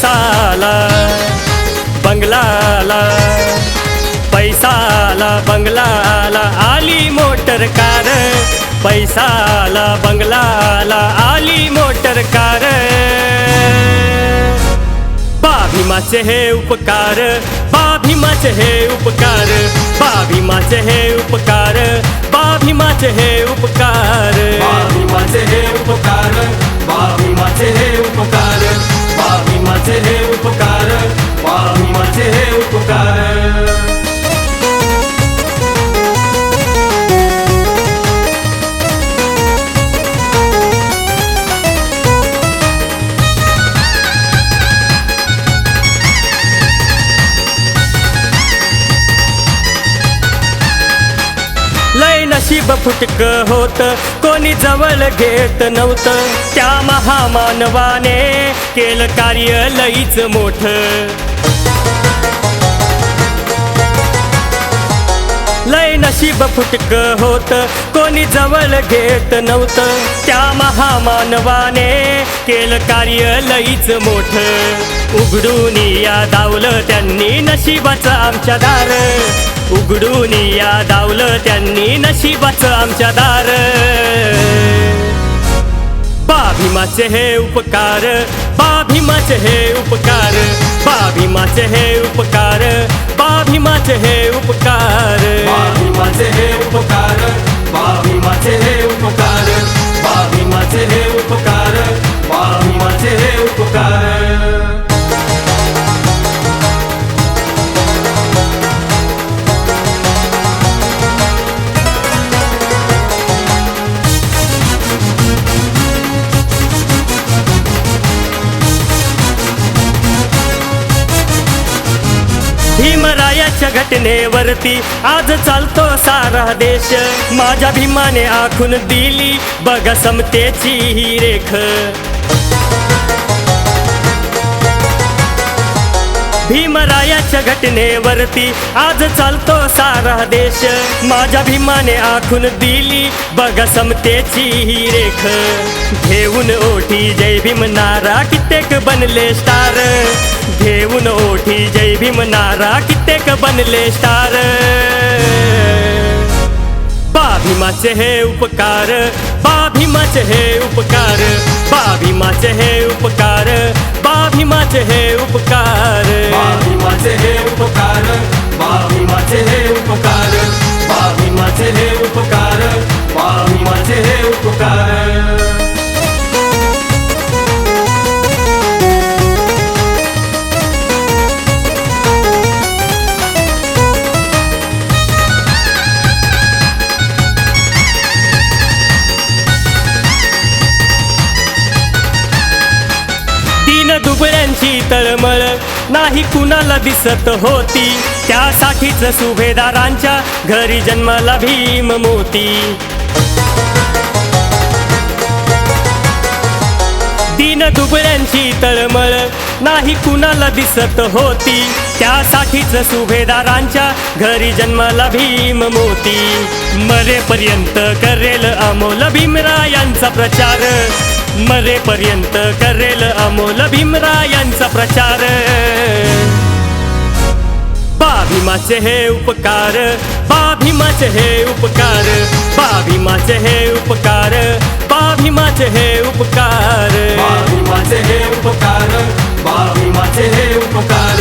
पैसा आला बंगला आला, पैसा आला बंगला आला, आली मोटर कार, पैसा आला बंगला आला, आली मोटर कार। भीमाचे हे उपकार, भीमाचे हे उपकार, भीमाचे हे उपकार, भीमाचे हे उपकार, भीमाचे हे उपकार, भीमाचे हे उपकार, भीमाचे हे उपकार, भीमाचे हे उपकार। लय नशीब फुटक होत, कोणी जवळ घेत नव्हतं, त्या महामानवाने केलं कार्य लईच मोठं। लय नशीब फुटक होत, कोणी जवळ घेत नव्हतं, त्या महामानवाने केलं कार्य लईच मोठं। उघडून या दावलं त्यांनी नशिबाचं आमच्या दार, उघडून या दावलं त्यांनी नशिबाचं आमच्या दार। भीमाचे हे उपकार, भीमाचे हे उपकार, भीमाचे हे उपकार, भीमाचे हे उपकार, भीमाचे हे उपकार, भीमाचे हे उपकार, भीमाचे हे उपकार, भीमाचे हे उपकार। भीमरायाच्या घटनेवरती आज चालतो सारा देश, माझ्या भीमाने आखून दिली बघा समतेची ही रेख। भीमरायाच्या घटनेवरती आज चालतो सारा देश, माझ्या भीमाने आखून दिली बघा समतेची ही रेख। घेऊन ओठी जय भीम नारा कित्येक बनले स्टार, घेऊन ओठी जय भीम नारा कित्येक बनले स्टार। भीमाचे हे उपकार, भीमाचे हे उपकार, भीमाचे हे उपकार, भीमाचे हे उपकार, भीमाचे हे उपकार, भीमाचे हे उपकार, भीमाचे हे उपकार, भीमाचे हे उपकार। दुबळ्यांची तळमळ नाही कुणाला दिसत होती, त्यासाठीच सुभेदारांच्या घरी जन्माला भीम मोती। दीन दुबळ्यांची तळमळ नाही कुणाला दिसत होती, त्यासाठीच सुभेदारांच्या घरी जन्माला भीम मोती। मरेपर्यंत करेल अमोल भीमरायांचा प्रचार, मरेपर्यंत करेल अमोल भीमरायांचा प्रचार। भीमाचे हे उपकार, भीमाचे हे उपकार, भीमाचे हे उपकार, भीमाचे हे उपकार, भीमाचे हे उपकार, भीमाचे हे उपकार,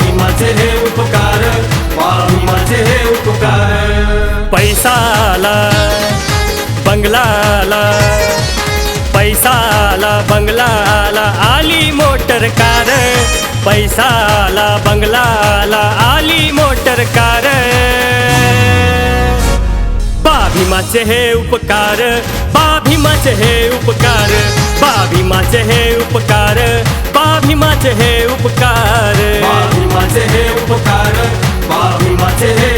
भीमाचे हे उपकार, भीमाचे हे उपकार। पैसा आला बंगला आला, पैसा आला बंगला आला, आली मोटर कार, पैसा आला बंगला आला, आली मोटर कार। भीमाचे हे उपकार, भीमाचे हे उपकार, भीमाचे हे उपकार, भीमाचे हे उपकार, भीमाचे हे उपकार, भीमाचे हे